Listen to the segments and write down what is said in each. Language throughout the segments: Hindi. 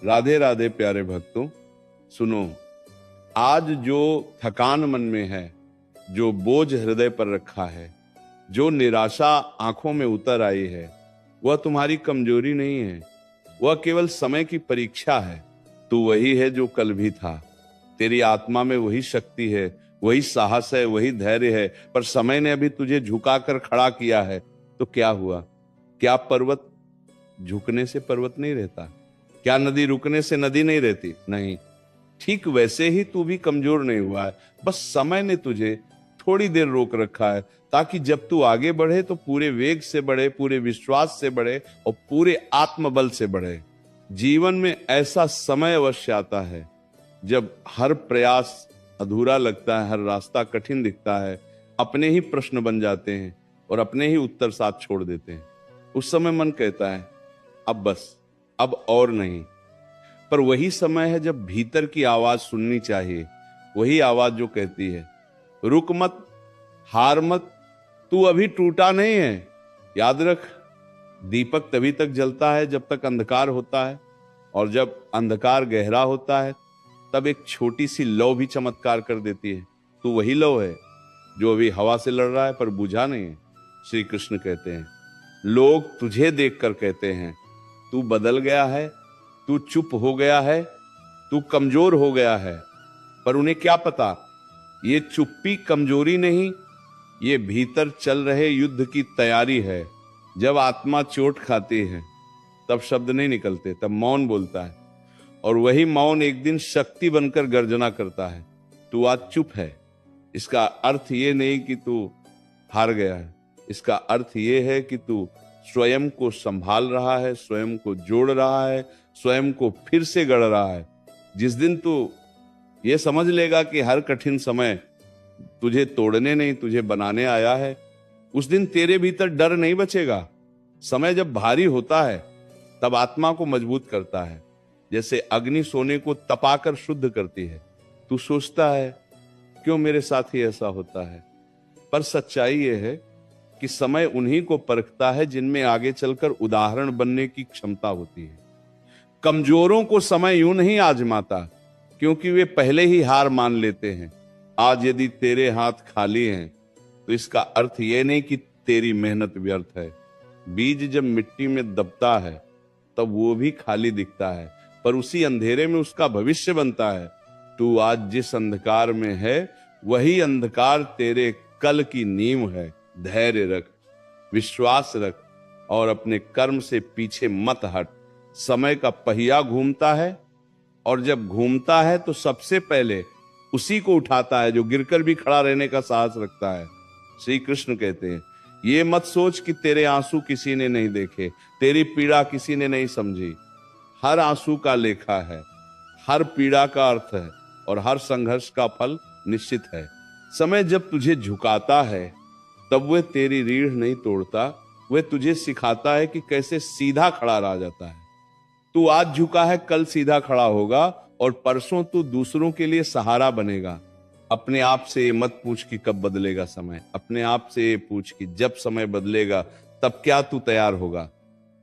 राधे राधे प्यारे भक्तों, सुनो। आज जो थकान मन में है, जो बोझ हृदय पर रखा है, जो निराशा आंखों में उतर आई है, वह तुम्हारी कमजोरी नहीं है, वह केवल समय की परीक्षा है। तू वही है जो कल भी था। तेरी आत्मा में वही शक्ति है, वही साहस है, वही धैर्य है। पर समय ने अभी तुझे झुकाकर खड़ा किया है तो क्या हुआ? क्या पर्वत झुकने से पर्वत नहीं रहता? क्या नदी रुकने से नदी नहीं रहती? नहीं। ठीक वैसे ही तू भी कमजोर नहीं हुआ है, बस समय ने तुझे थोड़ी देर रोक रखा है, ताकि जब तू आगे बढ़े तो पूरे वेग से बढ़े, पूरे विश्वास से बढ़े और पूरे आत्मबल से बढ़े। जीवन में ऐसा समय अवश्य आता है जब हर प्रयास अधूरा लगता है, हर रास्ता कठिन दिखता है, अपने ही प्रश्न बन जाते हैं और अपने ही उत्तर साथ छोड़ देते हैं। उस समय मन कहता है अब बस, अब और नहीं। पर वही समय है जब भीतर की आवाज सुननी चाहिए, वही आवाज जो कहती है रुक मत, हार मत, तू अभी टूटा नहीं है। याद रख, दीपक तभी तक जलता है जब तक अंधकार होता है, और जब अंधकार गहरा होता है तब एक छोटी सी लौ भी चमत्कार कर देती है। तू वही लौ है जो अभी हवा से लड़ रहा है पर बुझा नहीं है। श्री कृष्ण कहते हैं, लोग तुझे देखकर कहते हैं तू बदल गया है, तू चुप हो गया है, तू कमजोर हो गया है। पर उन्हें क्या पता, ये चुप्पी कमजोरी नहीं, ये भीतर चल रहे युद्ध की तैयारी है। जब आत्मा चोट खाती है तब शब्द नहीं निकलते, तब मौन बोलता है, और वही मौन एक दिन शक्ति बनकर गर्जना करता है। तू आज चुप है, इसका अर्थ ये नहीं कि तू हार गया है, इसका अर्थ ये है कि तू स्वयं को संभाल रहा है, स्वयं को जोड़ रहा है, स्वयं को फिर से गढ़ रहा है। जिस दिन तू ये समझ लेगा कि हर कठिन समय तुझे तोड़ने नहीं, तुझे बनाने आया है, उस दिन तेरे भीतर डर नहीं बचेगा। समय जब भारी होता है तब आत्मा को मजबूत करता है, जैसे अग्नि सोने को तपाकर शुद्ध करती है। तू सोचता है क्यों मेरे साथ ही ऐसा होता है, पर सच्चाई यह है कि समय उन्हीं को परखता है जिनमें आगे चलकर उदाहरण बनने की क्षमता होती है। कमजोरों को समय यूं नहीं आजमाता, क्योंकि वे पहले ही हार मान लेते हैं। आज यदि तेरे हाथ खाली हैं तो इसका अर्थ यह नहीं कि तेरी मेहनत व्यर्थ है। बीज जब मिट्टी में दबता है तब वो भी खाली दिखता है, पर उसी अंधेरे में उसका भविष्य बनता है। तू आज जिस अंधकार में है वही अंधकार तेरे कल की नींव है। धैर्य रख, विश्वास रख और अपने कर्म से पीछे मत हट। समय का पहिया घूमता है, और जब घूमता है तो सबसे पहले उसी को उठाता है जो गिरकर भी खड़ा रहने का साहस रखता है। श्री कृष्ण कहते हैं, ये मत सोच कि तेरे आंसू किसी ने नहीं देखे, तेरी पीड़ा किसी ने नहीं समझी। हर आंसू का लेखा है, हर पीड़ा का अर्थ है, और हर संघर्ष का फल निश्चित है। समय जब तुझे झुकाता है तब वह तेरी रीढ़ नहीं तोड़ता, वह तुझे सिखाता है कि कैसे सीधा खड़ा रह जाता है। तू आज झुका है, कल सीधा खड़ा होगा, और परसों तू दूसरों के लिए सहारा बनेगा। अपने आप से ये मत पूछ कि कब बदलेगा समय, अपने आप से ये पूछ कि जब समय बदलेगा तब क्या तू तैयार होगा।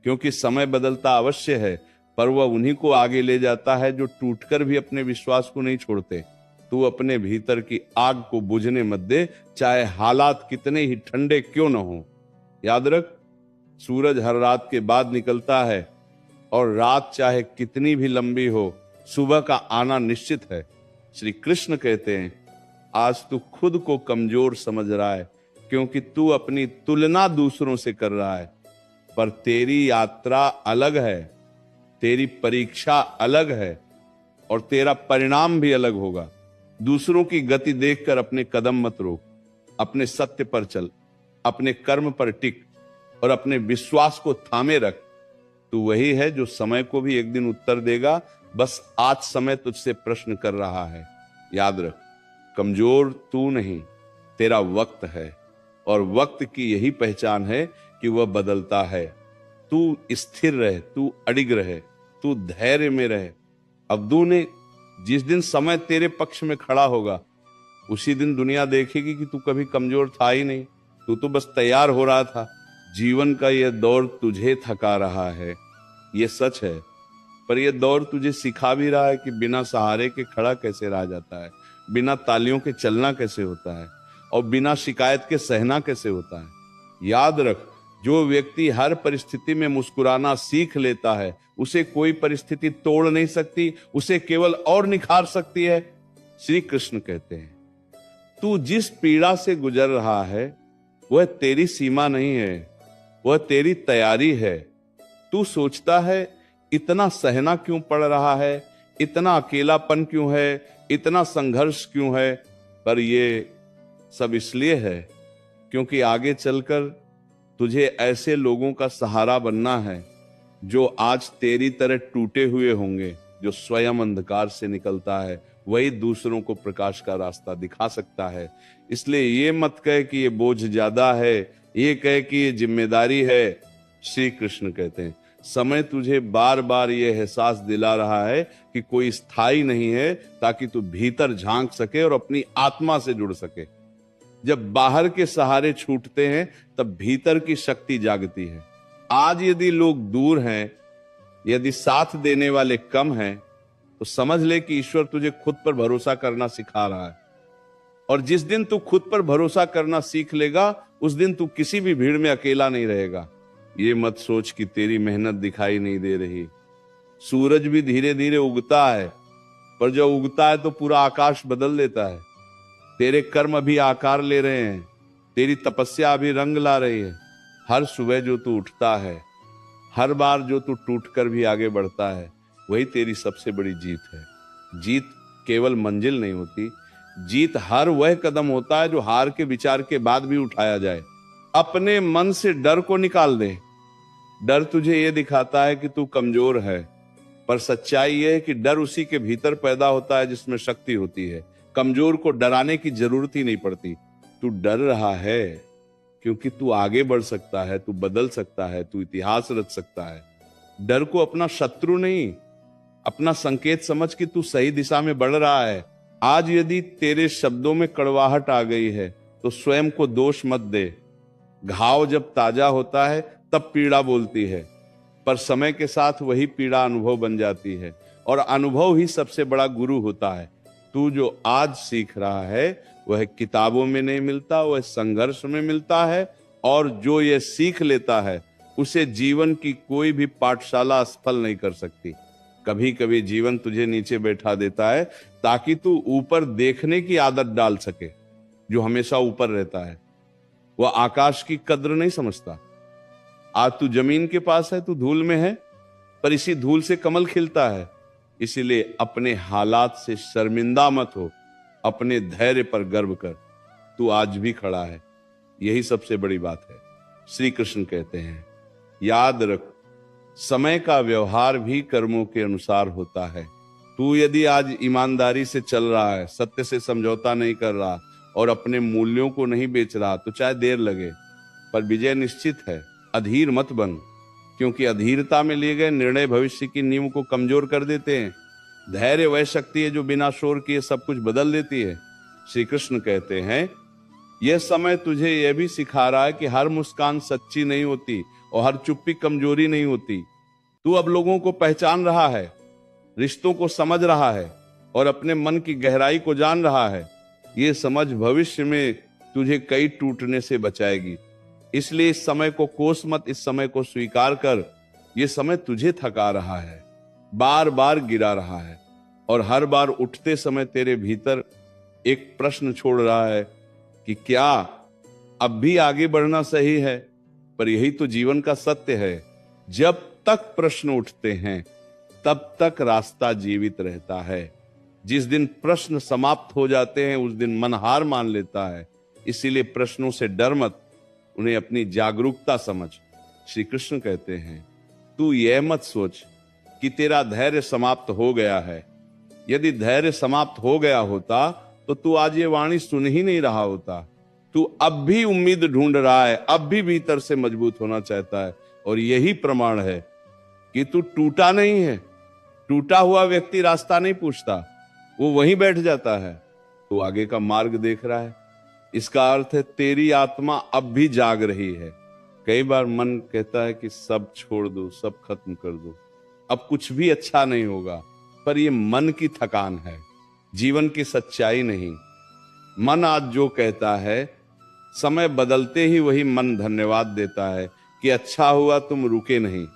क्योंकि समय बदलता अवश्य है, पर वह उन्हीं को आगे ले जाता है जो टूटकर भी अपने विश्वास को नहीं छोड़ते। तू अपने भीतर की आग को बुझने मत दे, चाहे हालात कितने ही ठंडे क्यों न हो। याद रख, सूरज हर रात के बाद निकलता है, और रात चाहे कितनी भी लंबी हो, सुबह का आना निश्चित है। श्री कृष्ण कहते हैं, आज तू खुद को कमजोर समझ रहा है क्योंकि तू अपनी तुलना दूसरों से कर रहा है, पर तेरी यात्रा अलग है, तेरी परीक्षा अलग है, और तेरा परिणाम भी अलग होगा। दूसरों की गति देखकर अपने कदम मत रोक, अपने सत्य पर चल, अपने कर्म पर टिक और अपने विश्वास को थामे रख। तू वही है जो समय को भी एक दिन उत्तर देगा, बस आज समय तुझसे प्रश्न कर रहा है। याद रख, कमजोर तू नहीं, तेरा वक्त है, और वक्त की यही पहचान है कि वह बदलता है। तू स्थिर रहे, तू अडिग रहे, तू धैर्य में रहे। अब्दू ने जिस दिन समय तेरे पक्ष में खड़ा होगा, उसी दिन दुनिया देखेगी कि तू कभी कमजोर था ही नहीं, तू तो बस तैयार हो रहा था। जीवन का यह दौर तुझे थका रहा है, यह सच है, पर यह दौर तुझे सिखा भी रहा है कि बिना सहारे के खड़ा कैसे रहा जाता है, बिना तालियों के चलना कैसे होता है, और बिना शिकायत के सहना कैसे होता है। याद रख, जो व्यक्ति हर परिस्थिति में मुस्कुराना सीख लेता है, उसे कोई परिस्थिति तोड़ नहीं सकती, उसे केवल और निखार सकती है। श्री कृष्ण कहते हैं, तू जिस पीड़ा से गुजर रहा है वह तेरी सीमा नहीं है, वह तेरी तैयारी है। तू सोचता है इतना सहना क्यों पड़ रहा है, इतना अकेलापन क्यों है, इतना संघर्ष क्यों है, पर ये सब इसलिए है क्योंकि आगे चलकर तुझे ऐसे लोगों का सहारा बनना है जो आज तेरी तरह टूटे हुए होंगे। जो स्वयं अंधकार से निकलता है वही दूसरों को प्रकाश का रास्ता दिखा सकता है। इसलिए ये मत कहे कि ये बोझ ज्यादा है, ये कहे कि ये जिम्मेदारी है। श्री कृष्ण कहते हैं, समय तुझे बार बार ये एहसास दिला रहा है कि कोई स्थायी नहीं है, ताकि तू भीतर झांक सके और अपनी आत्मा से जुड़ सके। जब बाहर के सहारे छूटते हैं तब भीतर की शक्ति जागती है। आज यदि लोग दूर हैं, यदि साथ देने वाले कम हैं, तो समझ ले कि ईश्वर तुझे खुद पर भरोसा करना सिखा रहा है। और जिस दिन तू खुद पर भरोसा करना सीख लेगा, उस दिन तू किसी भी भीड़ में अकेला नहीं रहेगा। ये मत सोच कि तेरी मेहनत दिखाई नहीं दे रही। सूरज भी धीरे धीरे उगता है, पर जब उगता है तो पूरा आकाश बदल देता है। तेरे कर्म अभी आकार ले रहे हैं, तेरी तपस्या अभी रंग ला रही है। हर सुबह जो तू उठता है, हर बार जो तू टूटकर भी आगे बढ़ता है, वही तेरी सबसे बड़ी जीत है। जीत केवल मंजिल नहीं होती, जीत हर वह कदम होता है जो हार के विचार के बाद भी उठाया जाए। अपने मन से डर को निकाल दे। डर तुझे यह दिखाता है कि तू कमजोर है, पर सच्चाई यह है कि डर उसी के भीतर पैदा होता है जिसमें शक्ति होती है। कमजोर को डराने की जरूरत ही नहीं पड़ती। तू डर रहा है क्योंकि तू आगे बढ़ सकता है, तू बदल सकता है, तू इतिहास रच सकता है। डर को अपना शत्रु नहीं, अपना संकेत समझ कि तू सही दिशा में बढ़ रहा है। आज यदि तेरे शब्दों में कड़वाहट आ गई है तो स्वयं को दोष मत दे। घाव जब ताजा होता है तब पीड़ा बोलती है, पर समय के साथ वही पीड़ा अनुभव बन जाती है, और अनुभव ही सबसे बड़ा गुरु होता है। तू जो आज सीख रहा है वह किताबों में नहीं मिलता, वह संघर्ष में मिलता है। और जो यह सीख लेता है उसे जीवन की कोई भी पाठशाला असफल नहीं कर सकती। कभी कभी जीवन तुझे नीचे बैठा देता है ताकि तू ऊपर देखने की आदत डाल सके। जो हमेशा ऊपर रहता है वह आकाश की कद्र नहीं समझता। आज तू जमीन के पास है, तू धूल में है, पर इसी धूल से कमल खिलता है। इसीलिए अपने हालात से शर्मिंदा मत हो, अपने धैर्य पर गर्व कर। तू आज भी खड़ा है, यही सबसे बड़ी बात है। श्री कृष्ण कहते हैं, याद रख, समय का व्यवहार भी कर्मों के अनुसार होता है। तू यदि आज ईमानदारी से चल रहा है, सत्य से समझौता नहीं कर रहा और अपने मूल्यों को नहीं बेच रहा, तो चाहे देर लगे पर विजय निश्चित है। अधीर मत बन, क्योंकि अधीरता में लिए गए निर्णय भविष्य की नींव को कमजोर कर देते हैं। धैर्य वह शक्ति है जो बिना शोर किए सब कुछ बदल देती है। श्री कृष्ण कहते हैं, यह समय तुझे यह भी सिखा रहा है कि हर मुस्कान सच्ची नहीं होती और हर चुप्पी कमजोरी नहीं होती। तू अब लोगों को पहचान रहा है, रिश्तों को समझ रहा है और अपने मन की गहराई को जान रहा है। ये समझ भविष्य में तुझे कई टूटने से बचाएगी। इसलिए इस समय को कोस मत, इस समय को स्वीकार कर। यह समय तुझे थका रहा है, बार बार गिरा रहा है, और हर बार उठते समय तेरे भीतर एक प्रश्न छोड़ रहा है कि क्या अब भी आगे बढ़ना सही है। पर यही तो जीवन का सत्य है, जब तक प्रश्न उठते हैं तब तक रास्ता जीवित रहता है। जिस दिन प्रश्न समाप्त हो जाते हैं उस दिन मन हार मान लेता है। इसीलिए प्रश्नों से डर मत, उन्हें अपनी जागरूकता समझ। श्री कृष्ण कहते हैं, तू यह मत सोच कि तेरा धैर्य समाप्त हो गया है। यदि धैर्य समाप्त हो गया होता तो तू आज ये वाणी सुन ही नहीं रहा होता। तू अब भी उम्मीद ढूंढ रहा है, अब भी भीतर से मजबूत होना चाहता है, और यही प्रमाण है कि तू टूटा नहीं है। टूटा हुआ व्यक्ति रास्ता नहीं पूछता, वो वहीं बैठ जाता है। तू आगे का मार्ग देख रहा है, इसका अर्थ है तेरी आत्मा अब भी जाग रही है। कई बार मन कहता है कि सब छोड़ दो, सब खत्म कर दो। अब कुछ भी अच्छा नहीं होगा। पर ये मन की थकान है, जीवन की सच्चाई नहीं। मन आज जो कहता है, समय बदलते ही वही मन धन्यवाद देता है कि अच्छा हुआ तुम रुके नहीं।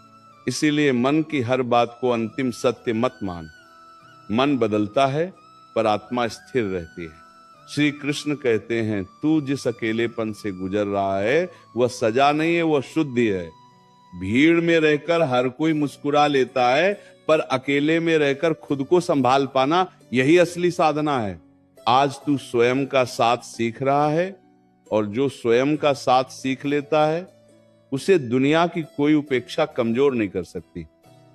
इसीलिए मन की हर बात को अंतिम सत्य मत मान। मन बदलता है पर आत्मा स्थिर रहती है। श्री कृष्ण कहते हैं, तू जिस अकेलेपन से गुजर रहा है वह सजा नहीं है, वह शुद्धि है। भीड़ में रहकर हर कोई मुस्कुरा लेता है, पर अकेले में रहकर खुद को संभाल पाना यही असली साधना है। आज तू स्वयं का साथ सीख रहा है, और जो स्वयं का साथ सीख लेता है उसे दुनिया की कोई उपेक्षा कमजोर नहीं कर सकती।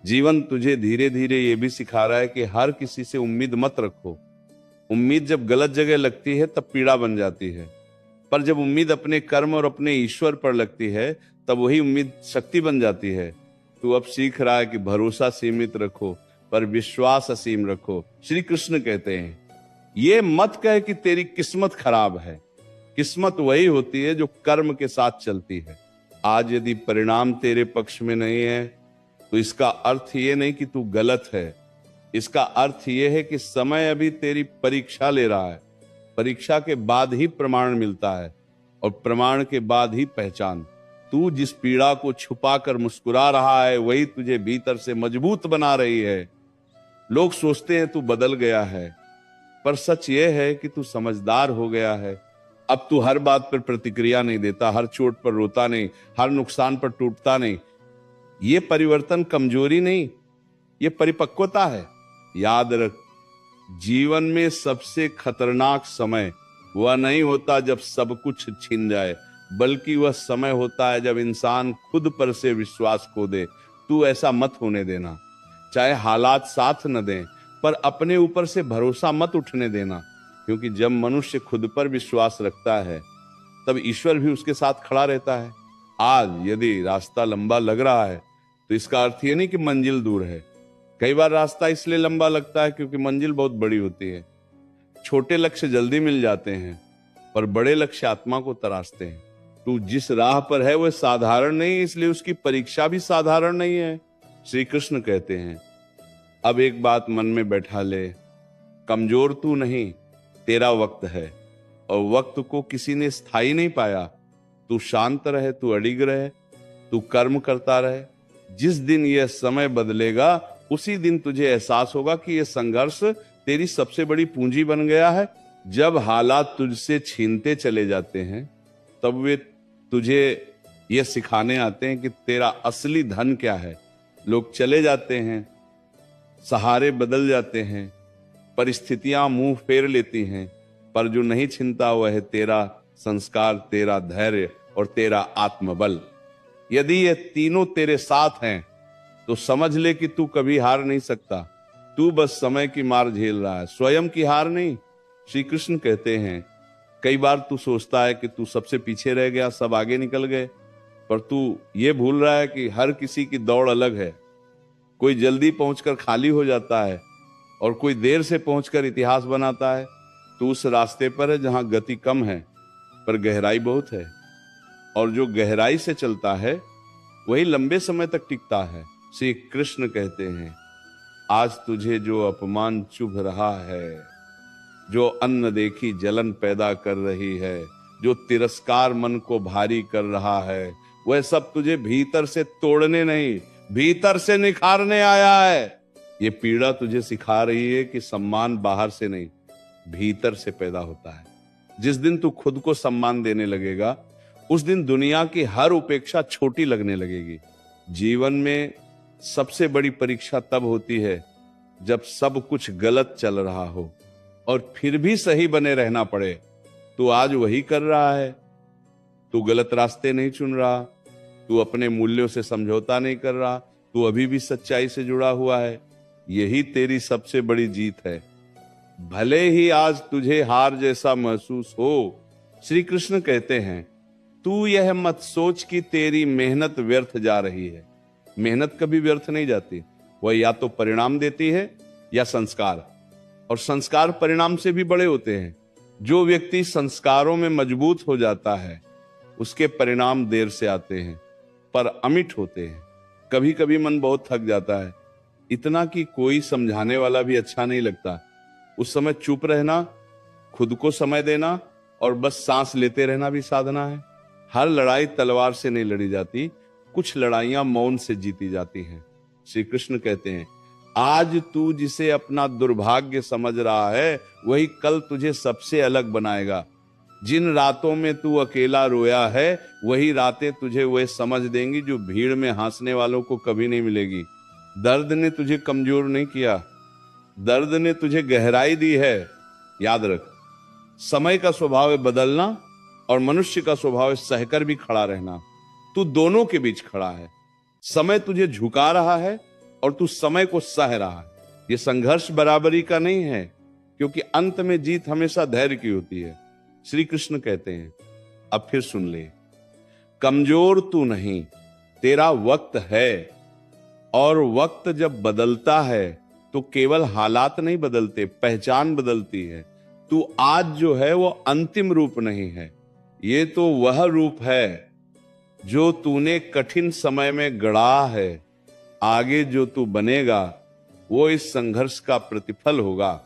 जीवन तुझे धीरे धीरे ये भी सिखा रहा है कि हर किसी से उम्मीद मत रखो। उम्मीद जब गलत जगह लगती है तब पीड़ा बन जाती है, पर जब उम्मीद अपने कर्म और अपने ईश्वर पर लगती है तब वही उम्मीद शक्ति बन जाती है। तू अब सीख रहा है कि भरोसा सीमित रखो पर विश्वास असीम रखो। श्री कृष्ण कहते हैं, ये मत कह कि तेरी किस्मत खराब है। किस्मत वही होती है जो कर्म के साथ चलती है। आज यदि परिणाम तेरे पक्ष में नहीं है तो इसका अर्थ ये नहीं कि तू गलत है। इसका अर्थ ये है कि समय अभी तेरी परीक्षा ले रहा है। परीक्षा के बाद ही प्रमाण मिलता है, और प्रमाण के बाद ही पहचान। तू जिस पीड़ा को छुपा कर मुस्कुरा रहा है वही तुझे भीतर से मजबूत बना रही है। लोग सोचते हैं तू बदल गया है, पर सच ये है कि तू समझदार हो गया है। अब तू हर बात पर प्रतिक्रिया नहीं देता, हर चोट पर रोता नहीं, हर नुकसान पर टूटता नहीं। ये परिवर्तन कमजोरी नहीं, ये परिपक्वता है। याद रख, जीवन में सबसे खतरनाक समय वह नहीं होता जब सब कुछ छिन जाए, बल्कि वह समय होता है जब इंसान खुद पर से विश्वास खो दे। तू ऐसा मत होने देना। चाहे हालात साथ न दें, पर अपने ऊपर से भरोसा मत उठने देना, क्योंकि जब मनुष्य खुद पर विश्वास रखता है तब ईश्वर भी उसके साथ खड़ा रहता है। आज यदि रास्ता लंबा लग रहा है तो इसका अर्थ ये नहीं कि मंजिल दूर है। कई बार रास्ता इसलिए लंबा लगता है क्योंकि मंजिल बहुत बड़ी होती है। छोटे लक्ष्य जल्दी मिल जाते हैं, पर बड़े लक्ष्य आत्मा को तराशते हैं। तू जिस राह पर है वह साधारण नहीं, इसलिए उसकी परीक्षा भी साधारण नहीं है। श्री कृष्ण कहते हैं, अब एक बात मन में बैठा ले, कमजोर तू नहीं, तेरा वक्त है, और वक्त को किसी ने स्थायी नहीं पाया। तू शांत रहे, तू अडिग रहे, तू कर्म करता रहे। जिस दिन यह समय बदलेगा उसी दिन तुझे एहसास होगा कि यह संघर्ष तेरी सबसे बड़ी पूंजी बन गया है। जब हालात तुझसे छीनते चले जाते हैं तब वे तुझे यह सिखाने आते हैं कि तेरा असली धन क्या है। लोग चले जाते हैं, सहारे बदल जाते हैं, परिस्थितियां मुंह फेर लेती हैं, पर जो नहीं छिनता वह है तेरा संस्कार, तेरा धैर्य और तेरा आत्मबल। यदि ये तीनों तेरे साथ हैं तो समझ ले कि तू कभी हार नहीं सकता। तू बस समय की मार झेल रहा है, स्वयं की हार नहीं। श्री कृष्ण कहते हैं, कई बार तू सोचता है कि तू सबसे पीछे रह गया, सब आगे निकल गए, पर तू ये भूल रहा है कि हर किसी की दौड़ अलग है। कोई जल्दी पहुंचकर खाली हो जाता है और कोई देर से पहुंचकर इतिहास बनाता है। तू उस रास्ते पर है जहां गति कम है पर गहराई बहुत है, और जो गहराई से चलता है वही लंबे समय तक टिकता है। श्री कृष्ण कहते हैं, आज तुझे जो अपमान चुभ रहा है, जो अन्न देखी जलन पैदा कर रही है, जो तिरस्कार मन को भारी कर रहा है, वह सब तुझे भीतर से तोड़ने नहीं, भीतर से निखारने आया है। ये पीड़ा तुझे सिखा रही है कि सम्मान बाहर से नहीं, भीतर से पैदा होता है। जिस दिन तू खुद को सम्मान देने लगेगा उस दिन दुनिया की हर उपेक्षा छोटी लगने लगेगी। जीवन में सबसे बड़ी परीक्षा तब होती है जब सब कुछ गलत चल रहा हो और फिर भी सही बने रहना पड़े। तू आज वही कर रहा है। तू गलत रास्ते नहीं चुन रहा, तू अपने मूल्यों से समझौता नहीं कर रहा, तू अभी भी सच्चाई से जुड़ा हुआ है। यही तेरी सबसे बड़ी जीत है, भले ही आज तुझे हार जैसा महसूस हो। श्री कृष्ण कहते हैं, तू यह मत सोच कि तेरी मेहनत व्यर्थ जा रही है। मेहनत कभी व्यर्थ नहीं जाती, वह या तो परिणाम देती है या संस्कार, और संस्कार परिणाम से भी बड़े होते हैं। जो व्यक्ति संस्कारों में मजबूत हो जाता है उसके परिणाम देर से आते हैं पर अमिट होते हैं। कभी कभी मन बहुत थक जाता है, इतना कि कोई समझाने वाला भी अच्छा नहीं लगता। उस समय चुप रहना, खुद को समय देना और बस सांस लेते रहना भी साधना है। हर लड़ाई तलवार से नहीं लड़ी जाती, कुछ लड़ाइयां मौन से जीती जाती हैं। श्री कृष्ण कहते हैं, आज तू जिसे अपना दुर्भाग्य समझ रहा है वही कल तुझे सबसे अलग बनाएगा। जिन रातों में तू अकेला रोया है वही रातें तुझे वह समझ देंगी जो भीड़ में हंसने वालों को कभी नहीं मिलेगी। दर्द ने तुझे कमजोर नहीं किया, दर्द ने तुझे गहराई दी है। याद रख, समय का स्वभाव है बदलना और मनुष्य का स्वभाव है सहकर भी खड़ा रहना। तू दोनों के बीच खड़ा है। समय तुझे झुका रहा है और तू समय को सह रहा है। यह संघर्ष बराबरी का नहीं है, क्योंकि अंत में जीत हमेशा धैर्य की होती है। श्री कृष्ण कहते हैं, अब फिर सुन ले, कमजोर तू नहीं, तेरा वक्त है। और वक्त जब बदलता है तो केवल हालात नहीं बदलते, पहचान बदलती है। तू आज जो है वो अंतिम रूप नहीं है, ये तो वह रूप है जो तूने कठिन समय में गढ़ा है। आगे जो तू बनेगा वो इस संघर्ष का प्रतिफल होगा।